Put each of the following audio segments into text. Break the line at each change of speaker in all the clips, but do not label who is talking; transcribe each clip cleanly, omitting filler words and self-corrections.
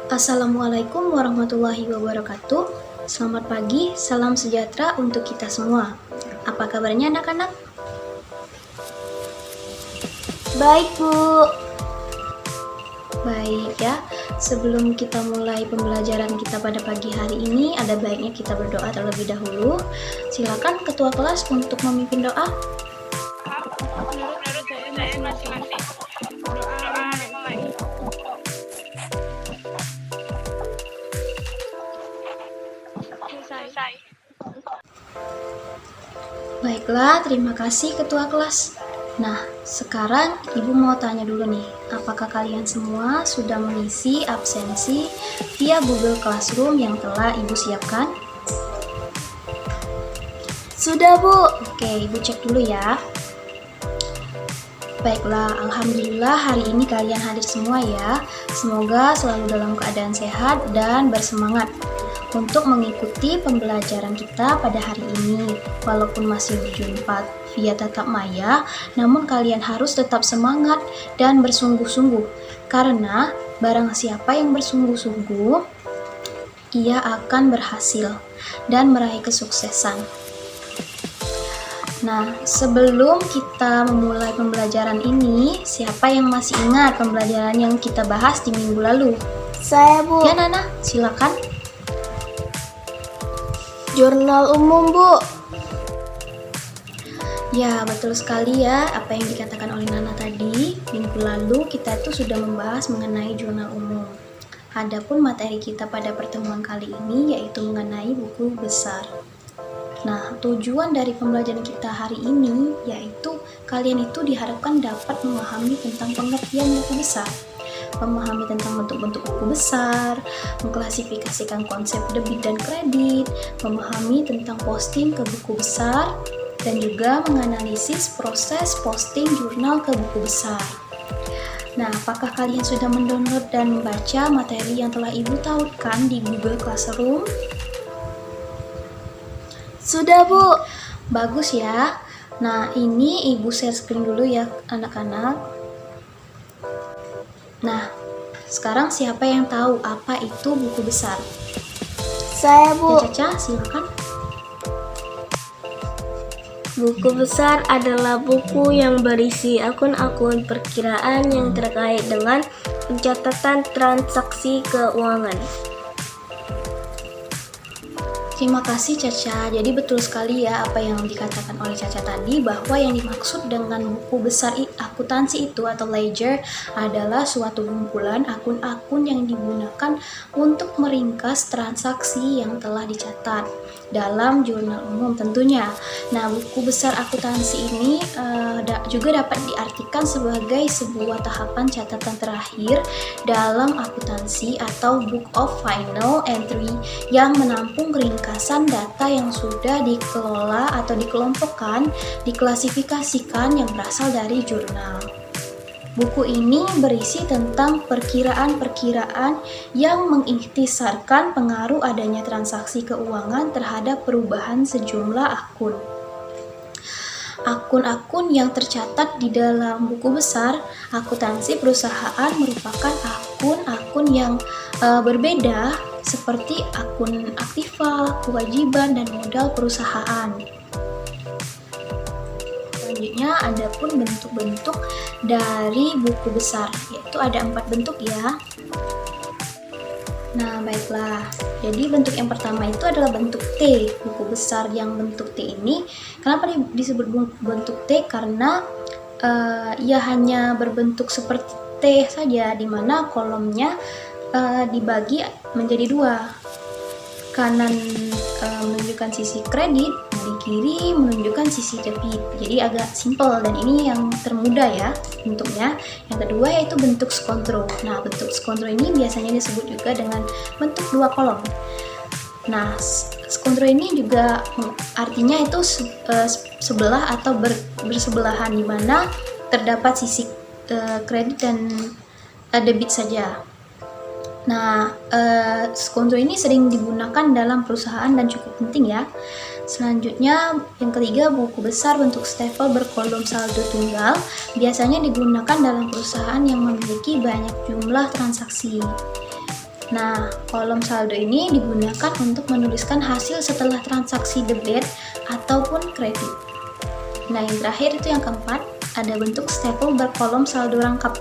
Assalamualaikum warahmatullahi wabarakatuh. Selamat pagi, salam sejahtera untuk kita semua. Apa kabarnya anak-anak?
Baik, Bu.
Baik ya, sebelum kita mulai pembelajaran kita pada pagi hari ini, ada baiknya kita berdoa terlebih dahulu. Silakan ketua kelas untuk memimpin doa.
Menurut saya masing-masing. Doa selesai.
Baiklah, terima kasih ketua kelas. Nah, sekarang Ibu mau tanya dulu nih, apakah kalian semua sudah mengisi absensi via Google Classroom yang telah Ibu siapkan?
Sudah, Bu.
Oke, Ibu cek dulu ya. Baiklah, alhamdulillah hari ini kalian hadir semua ya. Semoga selalu dalam keadaan sehat dan bersemangat untuk mengikuti pembelajaran kita pada hari ini. Walaupun masih berjumpa via tatap maya, namun kalian harus tetap semangat dan bersungguh-sungguh. Karena barang siapa yang bersungguh-sungguh, ia akan berhasil dan meraih kesuksesan. Nah, sebelum kita memulai pembelajaran ini, siapa yang masih ingat pembelajaran yang kita bahas di minggu lalu?
Saya, Bu.
Ya, Nana, silakan.
Jurnal umum, Bu.
Ya, betul sekali ya apa yang dikatakan oleh Nana tadi. Minggu lalu kita itu sudah membahas mengenai jurnal umum. Adapun materi kita pada pertemuan kali ini yaitu mengenai buku besar. Nah, tujuan dari pembelajaran kita hari ini yaitu kalian itu diharapkan dapat memahami tentang pengertian buku besar, memahami tentang bentuk-bentuk buku besar, mengklasifikasikan konsep debit dan kredit, memahami tentang posting ke buku besar, dan juga menganalisis proses posting jurnal ke buku besar. Nah, apakah kalian sudah mendownload dan membaca materi yang telah Ibu tautkan di Google Classroom?
Sudah, Bu.
Bagus ya. Nah, ini Ibu share screen dulu ya anak-anak. Nah, sekarang siapa yang tahu apa itu buku besar?
Saya, Bu.
Ya, Caca, silakan.
Buku besar adalah buku yang berisi akun-akun perkiraan yang terkait dengan pencatatan transaksi keuangan.
Terima kasih Caca. Jadi betul sekali ya apa yang dikatakan oleh Caca tadi, bahwa yang dimaksud dengan buku besar akuntansi itu atau ledger adalah suatu kumpulan akun-akun yang digunakan untuk meringkas transaksi yang telah dicatat dalam jurnal umum tentunya. Nah, buku besar akuntansi ini juga dapat diartikan sebagai sebuah tahapan catatan terakhir dalam akuntansi atau book of final entry yang menampung ringkasan data yang sudah dikelola atau dikelompokkan, diklasifikasikan yang berasal dari jurnal. Buku ini berisi tentang perkiraan-perkiraan yang mengikhtisarkan pengaruh adanya transaksi keuangan terhadap perubahan sejumlah akun. Akun-akun yang tercatat di dalam buku besar akuntansi perusahaan merupakan akun-akun yang berbeda seperti akun aktiva, kewajiban, dan modal perusahaan. Selanjutnya ada pun bentuk-bentuk dari buku besar, yaitu ada 4 bentuk ya. Nah, baiklah. Jadi bentuk yang pertama itu adalah bentuk T. Buku besar yang bentuk T ini, kenapa disebut bentuk T? Karena ia hanya berbentuk seperti T saja, di mana kolomnya dibagi menjadi 2. Kanan menunjukkan sisi kredit, di kiri menunjukkan sisi debit. Jadi agak simple dan ini yang termudah ya bentuknya. Yang kedua yaitu bentuk skontro. Nah, bentuk skontro ini biasanya disebut juga dengan bentuk 2 kolom. Nah, skontro ini juga artinya itu sebelah atau bersebelahan, di mana terdapat sisi kredit dan debit saja. Nah, skontro ini sering digunakan dalam perusahaan dan cukup penting ya. Selanjutnya, yang ketiga, buku besar bentuk stapel berkolom saldo tunggal biasanya digunakan dalam perusahaan yang memiliki banyak jumlah transaksi. Nah, kolom saldo ini digunakan untuk menuliskan hasil setelah transaksi debit ataupun kredit. Nah, yang terakhir itu yang keempat, ada bentuk stapel berkolom saldo rangkap.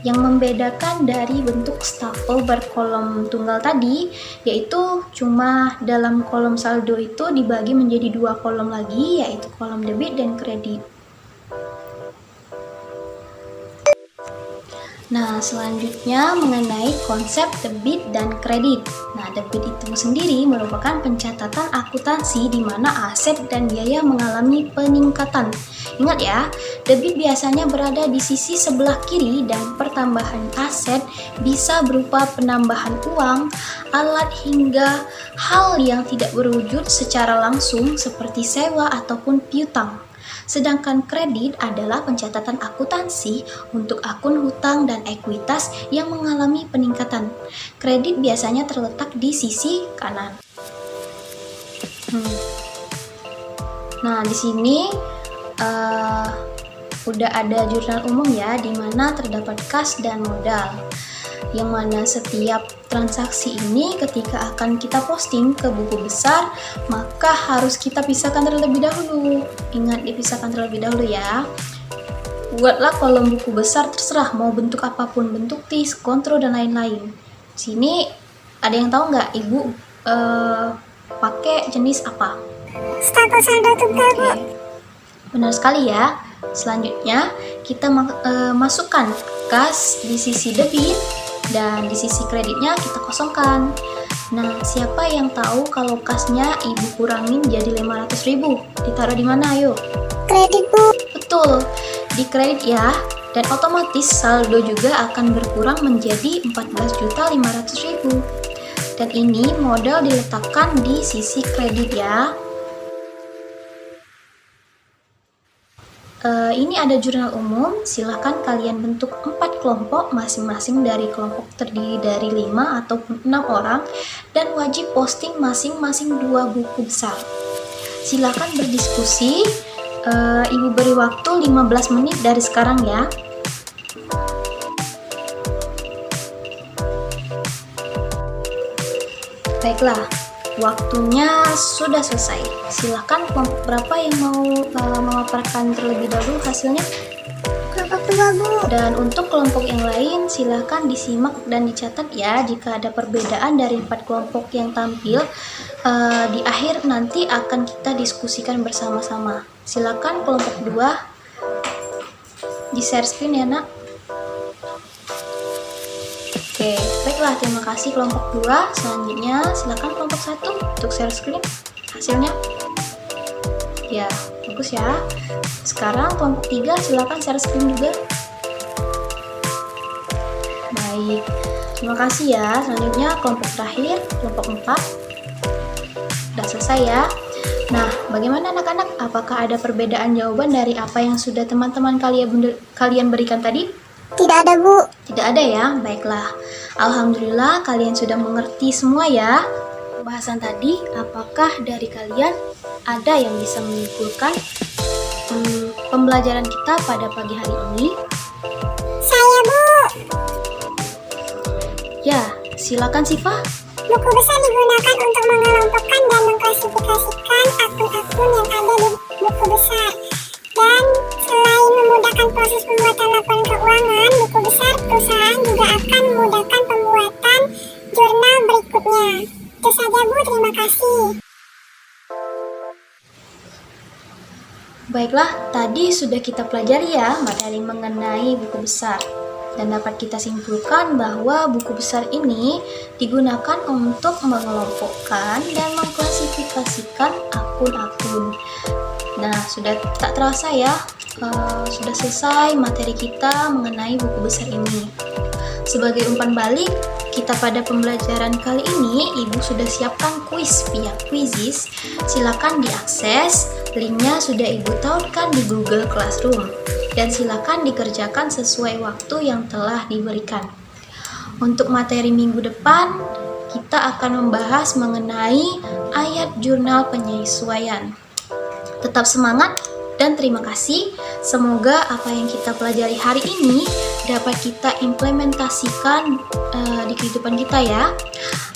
Yang membedakan dari bentuk stapel berkolom tunggal tadi, yaitu cuma dalam kolom saldo itu dibagi menjadi dua kolom lagi, yaitu kolom debit dan kredit. Nah, selanjutnya mengenai konsep debit dan kredit. Nah, debit itu sendiri merupakan pencatatan akuntansi di mana aset dan biaya mengalami peningkatan. Ingat ya, debit biasanya berada di sisi sebelah kiri dan pertambahan aset bisa berupa penambahan uang, alat hingga hal yang tidak berwujud secara langsung seperti sewa ataupun piutang. Sedangkan kredit adalah pencatatan akuntansi untuk akun hutang dan ekuitas yang mengalami peningkatan. Kredit biasanya terletak di sisi kanan. Nah, di sini udah ada jurnal umum ya, di mana terdapat kas dan modal. Yang mana setiap transaksi ini ketika akan kita posting ke buku besar, maka harus kita pisahkan terlebih dahulu. Ingat, dipisahkan terlebih dahulu ya. Buatlah kolom buku besar terserah mau bentuk apapun, bentuk tis, kontrol dan lain-lain. Sini ada yang tahu nggak ibu pakai jenis apa?
Stapel saldo tunggal, Bu.
Benar sekali ya. Selanjutnya kita masukkan kas di sisi debit dan di sisi kreditnya kita kosongkan. Nah, siapa yang tahu kalau kasnya ibu kurangin jadi 500.000? Ditaruh di mana ayo?
Kredit, Bu.
Betul, di kredit ya. Dan otomatis saldo juga akan berkurang menjadi 14.500.000. Dan ini modal diletakkan di sisi kredit ya. Ini ada jurnal umum, silahkan kalian bentuk 4 kelompok, masing-masing dari kelompok terdiri dari 5 ataupun 6 orang, dan wajib posting masing-masing 2 buku besar. Silahkan berdiskusi, ibu beri waktu 15 menit dari sekarang ya. Baiklah, waktunya sudah selesai. Silakan kelompok berapa yang mau memaparkan terlebih dahulu hasilnya?
Kelompok 2, Bu.
Dan untuk kelompok yang lain, silakan disimak dan dicatat ya. Jika ada perbedaan dari 4 kelompok yang tampil, di akhir nanti akan kita diskusikan bersama-sama. Silakan kelompok 2 di share screen ya nak. Oke, baiklah, terima kasih kelompok 2. Selanjutnya silakan kelompok 1 untuk share screen hasilnya. Ya, bagus ya. Sekarang kelompok 3 silakan share screen juga. Baik, terima kasih ya. Selanjutnya kelompok terakhir, kelompok 4. Sudah selesai ya. Nah, bagaimana anak-anak? Apakah ada perbedaan jawaban dari apa yang sudah teman-teman kalian berikan tadi?
Tidak ada, Bu.
Tidak ada ya? Baiklah. Alhamdulillah kalian sudah mengerti semua ya. Pembahasan tadi, apakah dari kalian ada yang bisa menyimpulkan pembelajaran kita pada pagi hari ini?
Saya, Bu.
Ya, silakan Sifa.
Buku besar digunakan untuk mengelompokkan dan mengklasifikasikan akun-akun yang ada di buku besar. Dan selain memudahkan proses pembuatan laporan keuangan, buku besar perusahaan juga akan memudahkan pembuatan jurnal berikutnya. Itu saja, Bu. Terima kasih.
Baiklah, tadi sudah kita pelajari ya materi mengenai buku besar. Dan dapat kita simpulkan bahwa buku besar ini digunakan untuk mengelompokkan dan mengklasifikasikan akun-akun. Nah, sudah tak terasa ya, sudah selesai materi kita mengenai buku besar ini. Sebagai umpan balik, kita pada pembelajaran kali ini, Ibu sudah siapkan kuis via Quizizz. Silakan diakses, linknya sudah Ibu tautkan di Google Classroom. Dan silakan dikerjakan sesuai waktu yang telah diberikan. Untuk materi minggu depan, kita akan membahas mengenai ayat jurnal penyesuaian. Tetap semangat dan terima kasih. Semoga apa yang kita pelajari hari ini dapat kita implementasikan di kehidupan kita ya.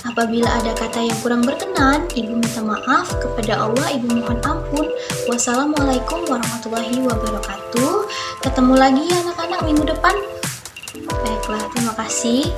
Apabila ada kata yang kurang berkenan, Ibu minta maaf kepada Allah, Ibu mohon ampun. Wassalamualaikum warahmatullahi wabarakatuh. Ketemu lagi ya anak-anak minggu depan. Baiklah, terima kasih.